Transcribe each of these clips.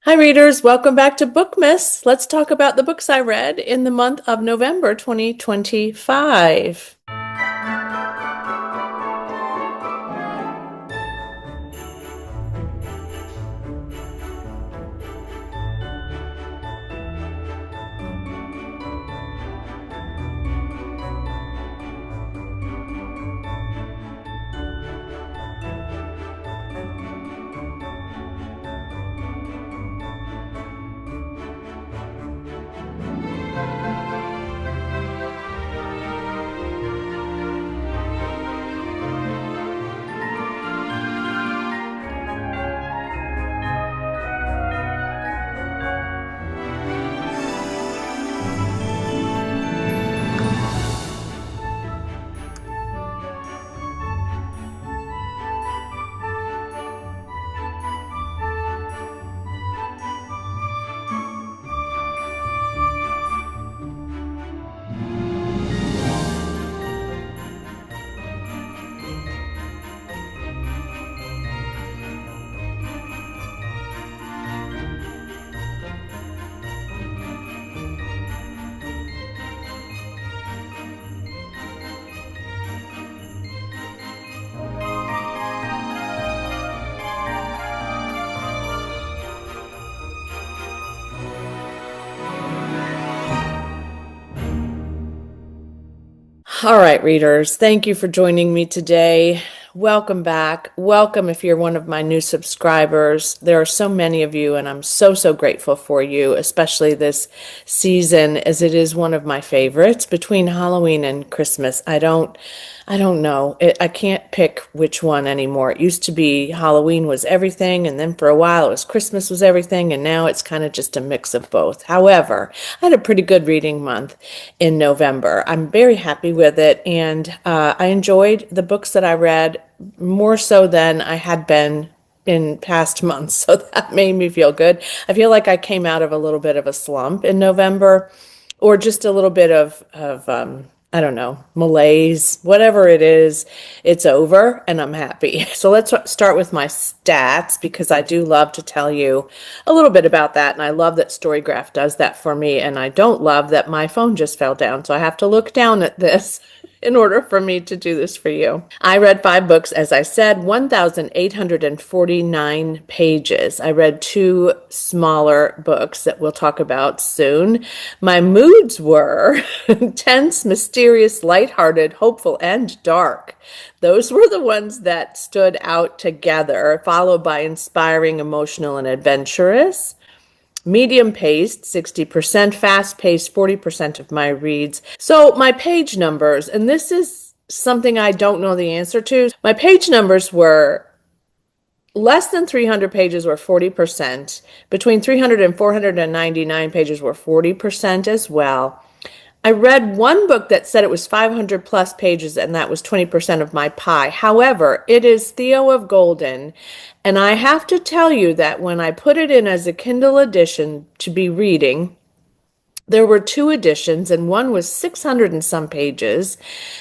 Hi, readers. Welcome back to Bookmas. Let's talk about the books I read in the month of November 2025. All right, readers, thank you for joining me today. Welcome back. Welcome if you're one of my new subscribers. There are so many of you, and I'm so grateful for you, especially this season, as it is one of my favorites between Halloween and Christmas. I don't know. I can't pick which one anymore. It used to be Halloween was everything, and then for a while it was Christmas was everything, and now it's kind of just a mix of both. However, I had a pretty good reading month in November. I'm very happy with it, and I enjoyed the books that I read more so than I had been in past months, so that made me feel good. I feel like I came out of a little bit of a slump in November, or just a little bit of I don't know, malaise, whatever it is, it's over and I'm happy. So let's start with my stats because I do love to tell you a little bit about that. And I love that Storygraph does that for me. And I don't love that my phone just fell down. So I have to look down at this in order for me to do this for you. I read 5 books, as I said, 1,849 pages. I read 2 smaller books that we'll talk about soon. My moods were tense, mysterious, lighthearted, hopeful, and dark. Those were the ones that stood out together, followed by inspiring, emotional, and adventurous. Medium paced, 60%, fast paced, 40% of my reads. So my page numbers, and this is something I don't know the answer to. My page numbers were less than 300 pages were 40%. Between 300 and 499 pages were 40% as well. I read one book that said it was 500 plus pages, and that was 20% of my pie. However, it is Theo of Golden, and I have to tell you that when I put it in as a Kindle edition to be reading, there were 2 editions, and one was 600 and some pages,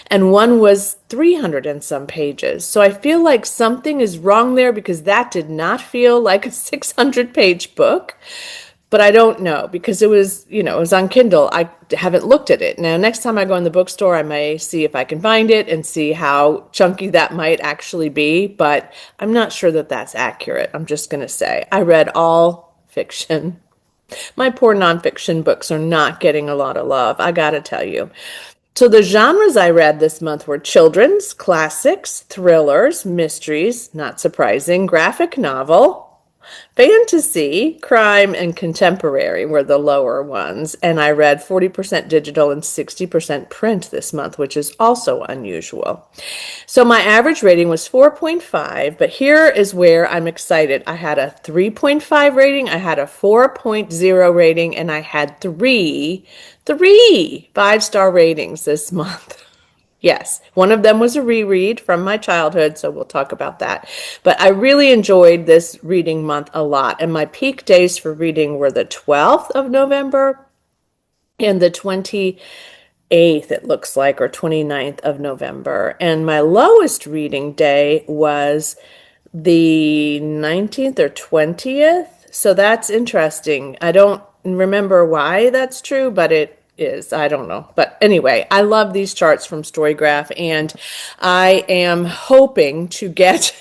and one was 300 and some pages. So I feel like something is wrong there because that did not feel like a 600-page book. But I don't know because it was on Kindle. I haven't looked at it. Now, next time I go in the bookstore, I may see if I can find it and see how chunky that might actually be. But I'm not sure that that's accurate. I'm just going to say I read all fiction. My poor nonfiction books are not getting a lot of love, I got to tell you. So the genres I read this month were children's, classics, thrillers, mysteries, not surprising, graphic novel, fantasy, crime, and contemporary were the lower ones, and I read 40% digital and 60% print this month, which is also unusual. So my average rating was 4.5, but here is where I'm excited. I had a 3.5 rating, I had a 4.0 rating, and I had three 5-star ratings this month. Yes, one of them was a reread from my childhood, so we'll talk about that. But I really enjoyed this reading month a lot, and my peak days for reading were the 12th of November and the 28th, it looks like, or 29th of November. And my lowest reading day was the 19th or 20th. So that's interesting. I don't remember why that's true, but it is. I don't know. But anyway, I love these charts from Storygraph, and I am hoping to get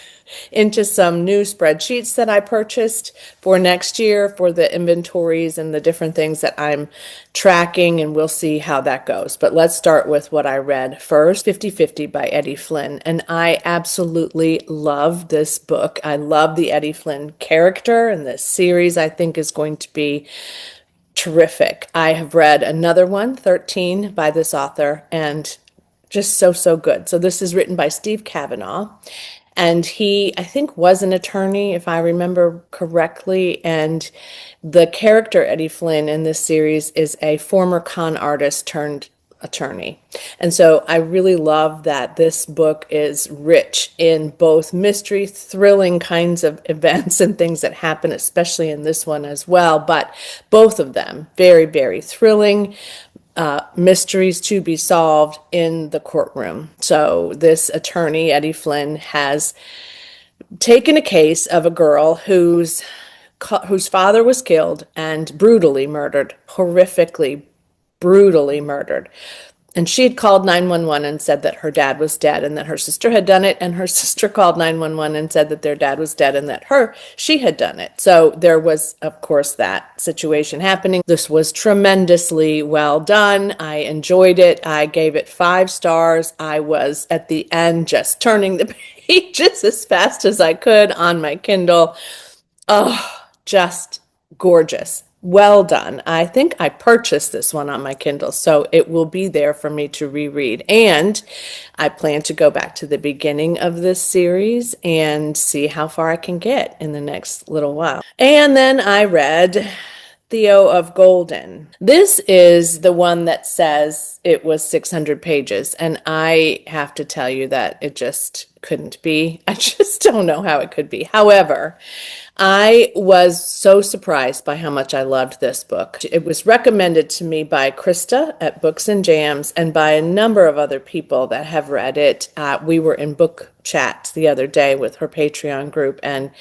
into some new spreadsheets that I purchased for next year for the inventories and the different things that I'm tracking, and we'll see how that goes. But let's start with what I read first, 50/50 by Eddie Flynn. And I absolutely love this book. I love the Eddie Flynn character, and this series I think is going to be terrific. I have read another one, 13, by this author, and just so, so good. So this is written by Steve Kavanaugh. And he, I think, was an attorney, if I remember correctly. And the character Eddie Flynn in this series is a former con artist turned attorney. And so I really love that this book is rich in both mystery, thrilling kinds of events and things that happen, especially in this one as well. But both of them very, very thrilling. Mysteries to be solved in the courtroom. So this attorney, Eddie Flynn, has taken a case of a girl whose father was killed and brutally murdered, horrifically, brutally murdered. And she had called 911 and said that her dad was dead and that her sister had done it. And her sister called 911 and said that their dad was dead and that she had done it. So there was, of course, that situation happening. This was tremendously well done. I enjoyed it. I gave it 5 stars. I was at the end just turning the pages as fast as I could on my Kindle. Oh, just gorgeous. Well done. I think I purchased this one on my Kindle, so it will be there for me to reread. And I plan to go back to the beginning of this series and see how far I can get in the next little while. And then I read Theo of Golden. This is the one that says it was 600 pages, and I have to tell you that it just couldn't be. I just don't know how it could be. However, I was so surprised by how much I loved this book. It was recommended to me by Krista at Books and Jams and by a number of other people that have read it. We were in book chat the other day with her Patreon group, and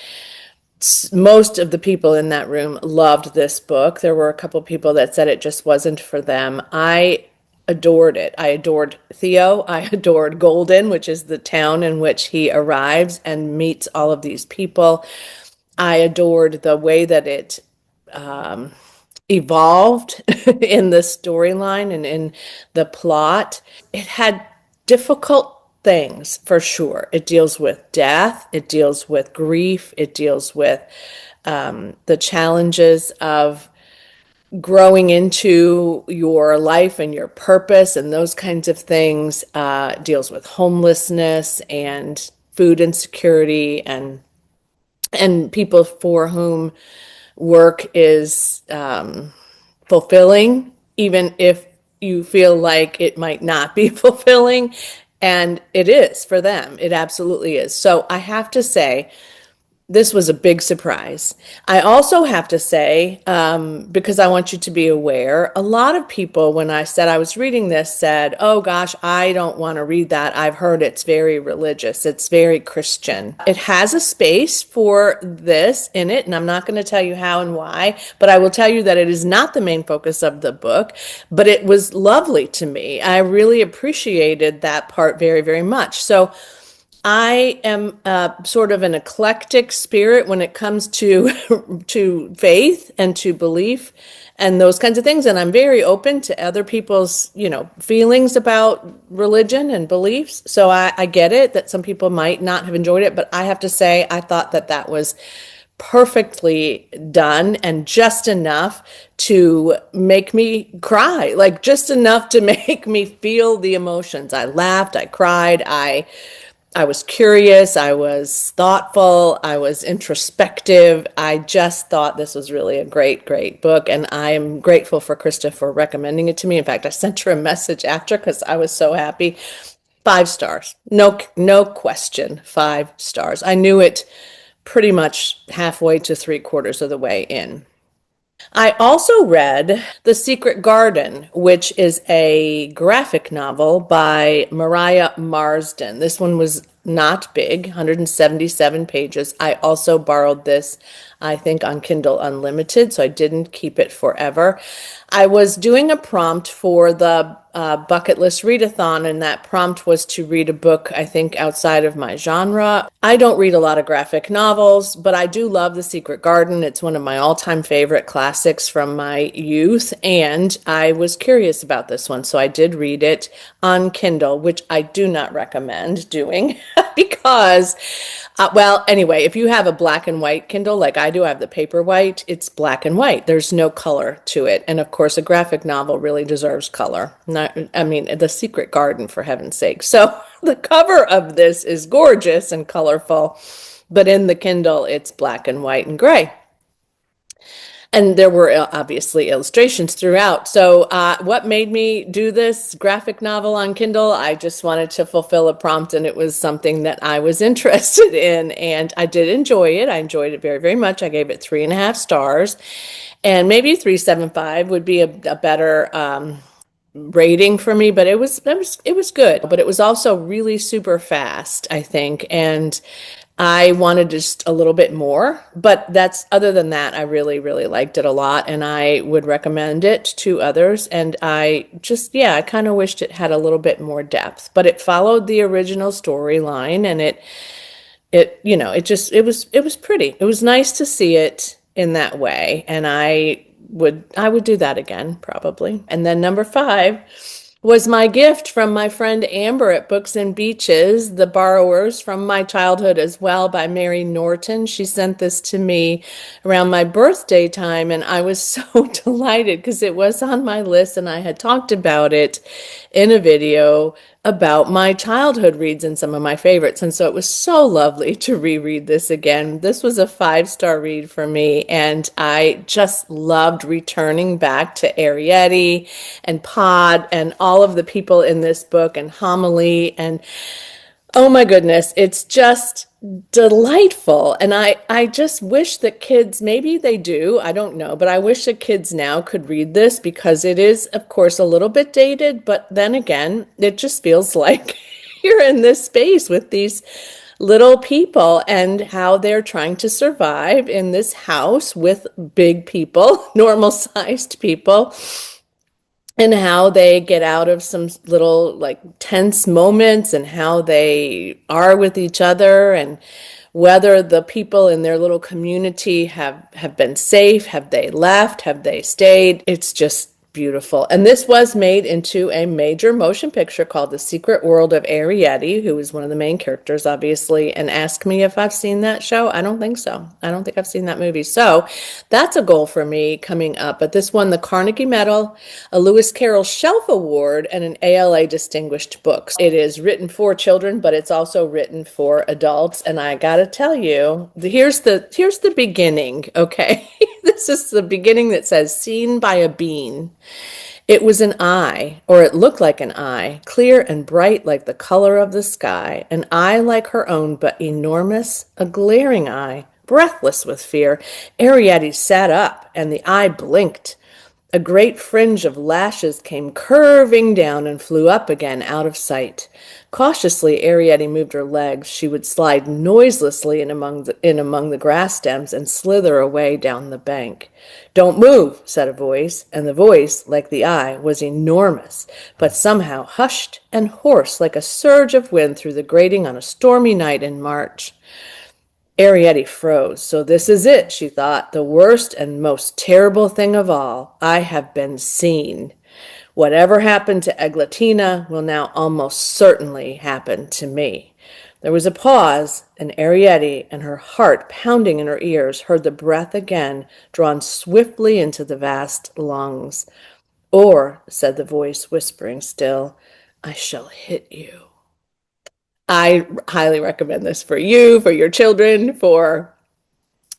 most of the people in that room loved this book. There were a couple people that said it just wasn't for them. I adored it. I adored Theo. I adored Golden, which is the town in which he arrives and meets all of these people. I adored the way that it evolved in the storyline and in the plot. It had difficult things for sure. It deals with death, it deals with grief, it deals with the challenges of growing into your life and your purpose and those kinds of things. It deals with homelessness and food insecurity and people for whom work is fulfilling, even if you feel like it might not be fulfilling. And it is for them. It absolutely is. So I have to say, this was a big surprise. I also have to say, because I want you to be aware, a lot of people, when I said I was reading this, said, oh gosh, I don't want to read that. I've heard it's very religious. It's very Christian. It has a space for this in it, and I'm not going to tell you how and why, but I will tell you that it is not the main focus of the book, but it was lovely to me. I really appreciated that part very, very much. So I am sort of an eclectic spirit when it comes to to faith and to belief and those kinds of things. And I'm very open to other people's, feelings about religion and beliefs. So I get it that some people might not have enjoyed it, but I have to say I thought that that was perfectly done and just enough to make me cry, like just enough to make me feel the emotions. I laughed, I cried, I was curious, I was thoughtful, I was introspective. I just thought this was really a great, great book, and I'm grateful for Krista for recommending it to me. In fact, I sent her a message after because I was so happy. 5 stars. No question, 5 stars. I knew it pretty much halfway to 3/4 of the way in. I also read The Secret Garden, which is a graphic novel by Mariah Marsden. This one was not big, 177 pages. I also borrowed this, I think, on Kindle Unlimited, so I didn't keep it forever. I was doing a prompt for the bucket list readathon, and that prompt was to read a book, I think, outside of my genre. I don't read a lot of graphic novels, but I do love The Secret Garden. It's one of my all-time favorite classics from my youth, and I was curious about this one, so I did read it on Kindle, which I do not recommend doing because well, anyway, if you have a black and white Kindle like I do, I have the paper white, it's black and white. There's no color to it. And of course, a graphic novel really deserves color. Not, I mean, The Secret Garden, for heaven's sake. So the cover of this is gorgeous and colorful, but in the Kindle, it's black and white and gray. And there were obviously illustrations throughout. So, what made me do this graphic novel on Kindle? I just wanted to fulfill a prompt, and it was something that I was interested in, and I did enjoy it. I enjoyed it very, very much. I gave it 3.5 stars, and maybe 3.75 would be a better rating for me, but it was good. But it was also really super fast, I think, and I wanted just a little bit more. But that's other than that, I really, really liked it a lot, and I would recommend it to others. And I just, yeah, I kind of wished it had a little bit more depth, but it followed the original storyline, and it was pretty. It was nice to see it in that way, and I would do that again probably. And then number 5 was my gift from my friend Amber at Books and Beaches, The Borrowers from My Childhood as Well by Mary Norton. She sent this to me around my birthday time, and I was so delighted because it was on my list and I had talked about it in a video about my childhood reads and some of my favorites. And so it was so lovely to reread this again. This was a 5-star read for me, and I just loved returning back to Arrietty and Pod and all of the people in this book and Homily, and oh my goodness, it's just delightful. And I just wish that kids, maybe they do, I don't know, but I wish that kids now could read this because it is, of course, a little bit dated, but then again, it just feels like you're in this space with these little people and how they're trying to survive in this house with big people, normal sized people, and how they get out of some little like tense moments and how they are with each other, and whether the people in their little community have been safe, have they left, have they stayed. It's just beautiful. And this was made into a major motion picture called The Secret World of Arrietty, who is one of the main characters, obviously. And ask me if I've seen that show. I don't think so. I don't think I've seen that movie. So that's a goal for me coming up. But this won the Carnegie Medal, a Lewis Carroll Shelf Award, and an ALA Distinguished Book. It is written for children, but it's also written for adults. And I gotta tell you, here's the beginning, okay? This is the beginning that says, "Seen by a bean. It was an eye, or it looked like an eye, clear and bright like the color of the sky, an eye like her own, but enormous, a glaring eye, breathless with fear. Arrietty sat up, and the eye blinked. A great fringe of lashes came curving down and flew up again out of sight. Cautiously, Arrietty moved her legs. She would slide noiselessly in among the grass stems and slither away down the bank. Don't move, said a voice, and the voice, like the eye, was enormous, but somehow hushed and hoarse like a surge of wind through the grating on a stormy night in March. Arrietty froze. So this is it, she thought, the worst and most terrible thing of all. I have been seen. Whatever happened to Eglatina will now almost certainly happen to me. There was a pause, and Arrietty, and her heart pounding in her ears, heard the breath again, drawn swiftly into the vast lungs. Or, said the voice, whispering still, I shall hit you. I highly recommend this for you, for your children, for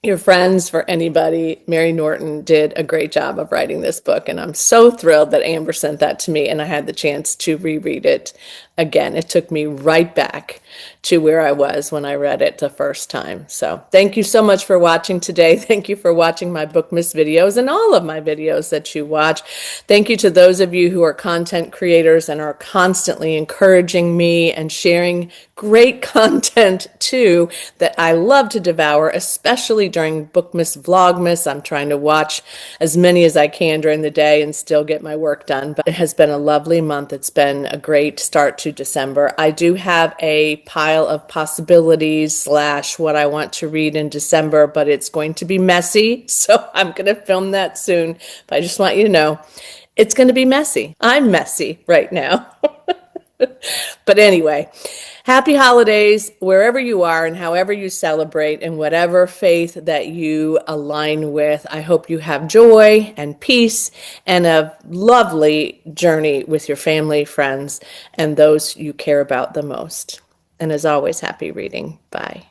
your friends, for anybody. Mary Norton did a great job of writing this book, and I'm so thrilled that Amber sent that to me and I had the chance to reread it again. It took me right back to where I was when I read it the first time. So thank you so much for watching today. Thank you for watching my Book Miss videos and all of my videos that you watch. Thank you to those of you who are content creators and are constantly encouraging me and sharing great content too that I love to devour, especially during Bookmas, Vlogmas. I'm trying to watch as many as I can during the day and still get my work done. But it has been a lovely month. It's been a great start to December. I do have a pile of possibilities slash what I want to read in December, but it's going to be messy. So I'm going to film that soon. But I just want you to know it's going to be messy. I'm messy right now. But anyway, happy holidays wherever you are and however you celebrate and whatever faith that you align with. I hope you have joy and peace and a lovely journey with your family, friends, and those you care about the most. And as always, happy reading. Bye.